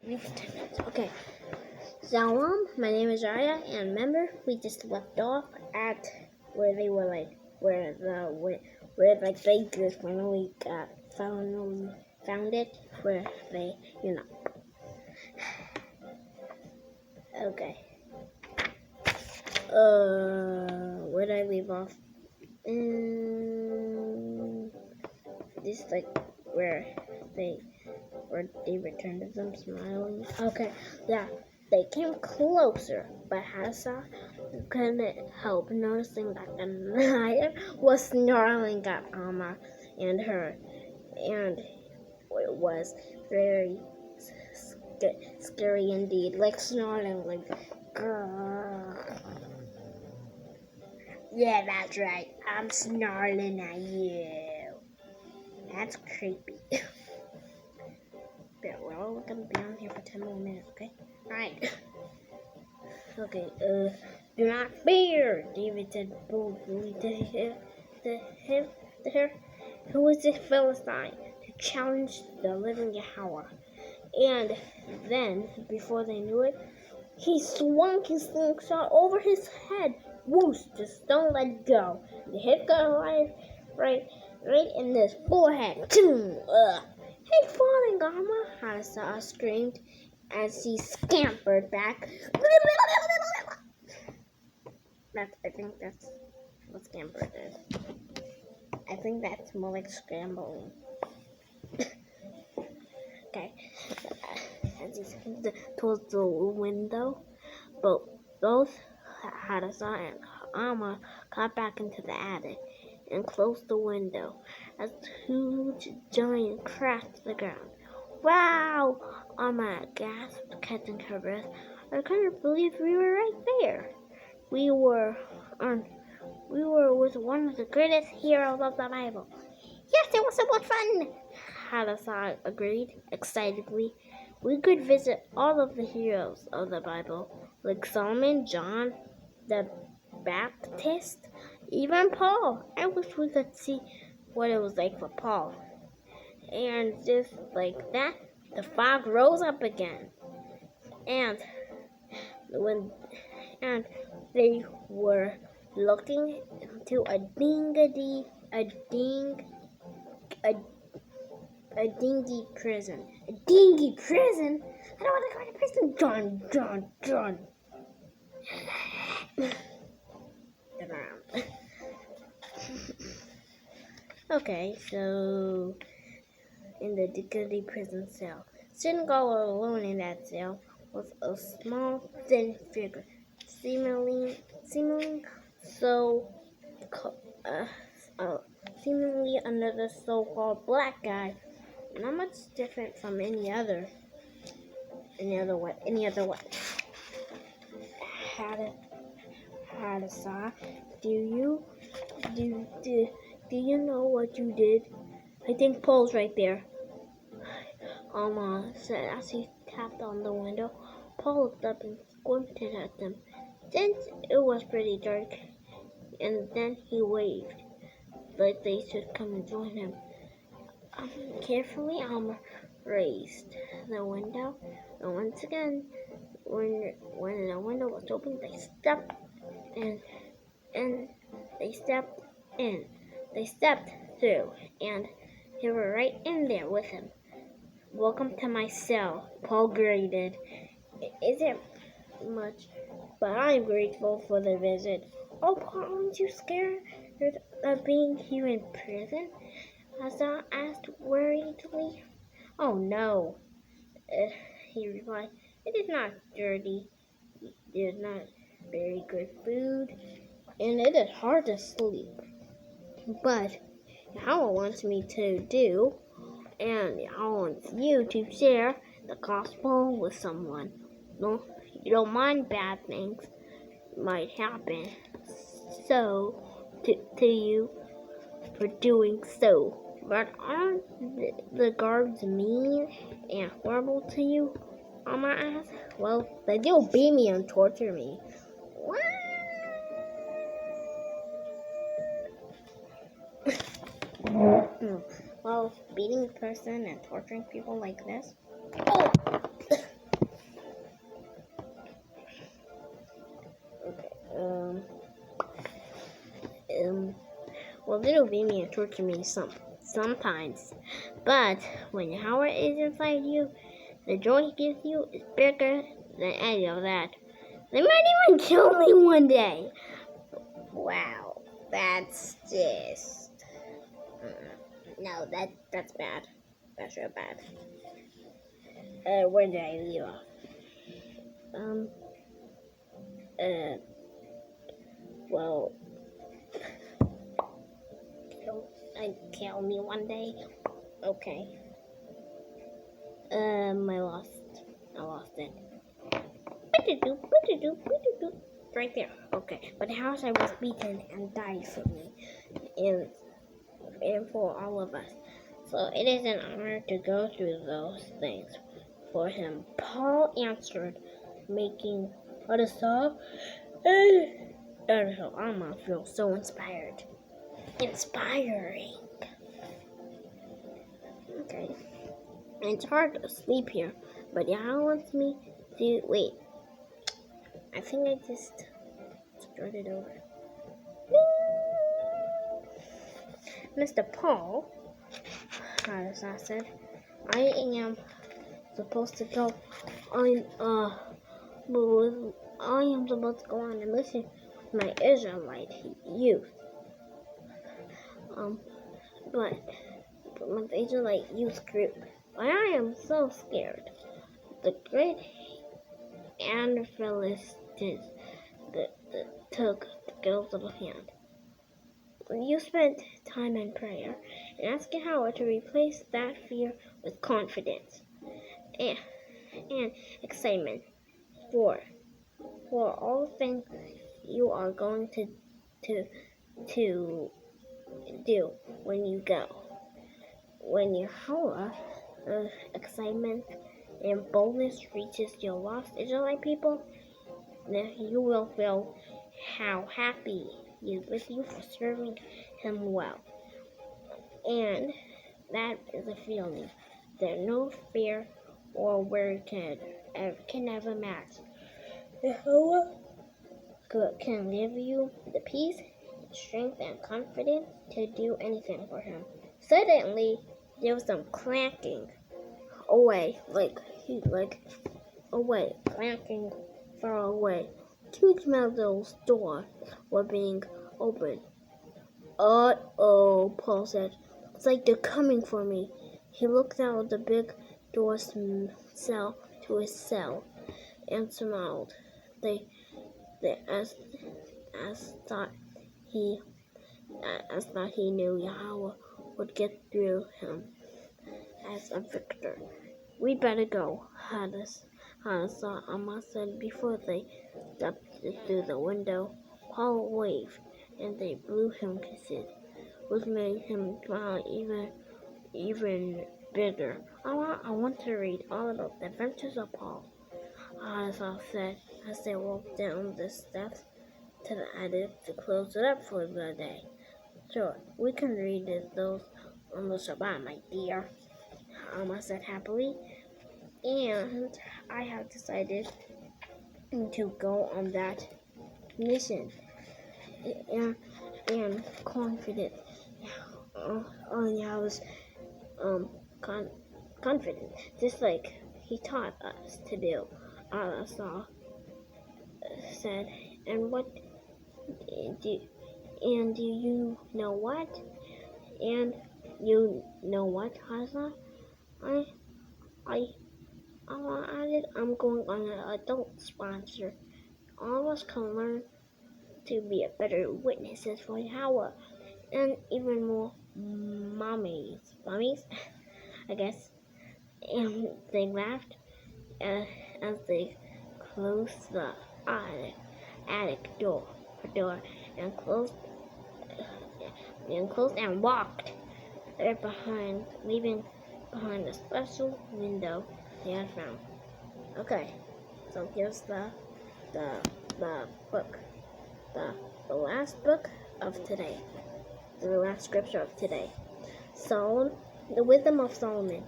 Okay. So my name is Azariah, and remember we just left off at where they were where they just finally found it, where they okay. Where did I leave off? This where they returned to them smiling. Okay, yeah. They came closer, but Hadassah couldn't help noticing that the lion was snarling at Alma and her, and it was very scary indeed, like snarling, like grrr. Yeah, that's right. I'm snarling at you. That's creepy. We're all gonna be on here for 10 more minutes, okay? Alright. Okay, do not fear, David said boldly to her. Who is this Philistine to challenge the living Yahweh? And then, before they knew it, he swung his slingshot over his head. Whoosh! Just don't let go. He hit Goliath right in his forehead. Hey, falling armor! Hadassah screamed as he scampered back. I think that's what scampered is. I think that's more like scrambling. Okay. As he scampered towards the window, both Hadassah and Alma got back into the attic and closed the window as the huge giant crashed to the ground. Wow! Alma gasped, catching her breath. I couldn't believe we were right there. We were with one of the greatest heroes of the Bible. Yes, it was so much fun! Hadassah agreed excitedly. We could visit all of the heroes of the Bible, like Solomon, John, the Baptist, even Paul. I wish we could see what it was like for Paul. And just like that, the fog rose up again. And they were looking into a dingy prison. A dingy prison? I don't want to go to prison. John. Okay, so in the dingy prison cell, sitting all alone in that cell was a small, thin figure, seemingly another so-called black guy, not much different from any other what? Hadassah, do you know what you did? I think Paul's right there. Alma said as he tapped on the window. Paul looked up and squinted at them. Since it was pretty dark, and then he waved, like they should come and join him. Carefully, Alma raised the window, and once again, when the window was open, they stepped in. They stepped through, and they were right in there with him. Welcome to my cell, Paul greeted. It isn't much, but I'm grateful for the visit. Oh, Paul, aren't you scared of being here in prison? Hadassah asked worriedly. Oh, no, he replied. It is not dirty. It is not very good food, and it is hard to sleep. But Yahweh wants me to do, and Yahweh wants you to share the gospel with someone. No, you don't mind bad things might happen to you for doing so. But aren't the guards mean and horrible to you? Alma asked. Well, they do beat me and torture me. What? Well, beating a person and torturing people like this. Oh, little baby and torture me sometimes. But when Yahweh is inside you, the joy he gives you is bigger than any of that. They might even kill me one day. Wow, that's just... no, that's bad. That's real bad. Where did I leave off? Well, kill me one day. Okay. I lost it. What to do? Right there. Okay. But House I was beaten and died for me. And for all of us. So it is an honor to go through those things for him. Paul answered, making what a song. I feel so inspired. Inspiring. Okay. It's hard to sleep here, but Yahweh wants me to wait. I think I just started over. Mr. Paul, as I said, I am supposed to go on a mission with my Israelite youth. But my Israelite youth group. But I am so scared. The great and Philistines took the girl's little hand. You spent time in prayer and ask Yahweh to replace that fear with confidence and excitement for all things you are going to do when you go. When Yahweh, excitement and boldness reaches your lost Israelite people, then you will feel how happy he is with you for serving him well. And that is a feeling that no fear or word can ever match. Yahweh can give you the peace, strength, and confidence to do anything for him. Suddenly, there was some clanking clanking far away. Huge metal doors were being opened. Uh-oh, Paul said. It's like they're coming for me. He looked out the big door cell to his cell and smiled. As thought he knew Yahweh would get through him as a victor. We better go, Amma said before they stepped through the window. Paul waved, and they blew him kisses, which made him smile even bigger. I want to read all about the adventures of Paul, Azariah said as they walked down the steps to the attic to close it up for the day. Sure, we can read those on the Shabbat, my dear, Amma said happily. And I have decided to go on that mission and confident. I was confident, just like he taught us to do. Allah said, do you know what? And you know what, Hazza? I'm going on an adult sponsor. All of us can learn to be a better witnesses for Yahweh, and even more mummies, I guess. And they laughed as they closed the attic door and closed and walked behind, leaving behind a special window they had found. Okay, so here's the book, the last book of today, the last scripture of today. The Wisdom of Solomon,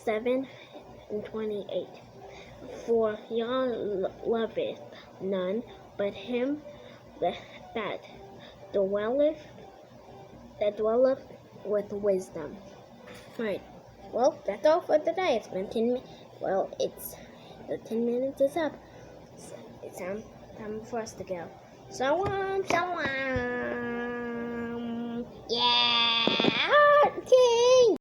7:28. For Yah loveth none but him that dwelleth that dwelleth with wisdom. Right. Well, that's all for today. It's been 10 minutes. Well, the 10 minutes is up. It's time for us to go. Shalom, shalom.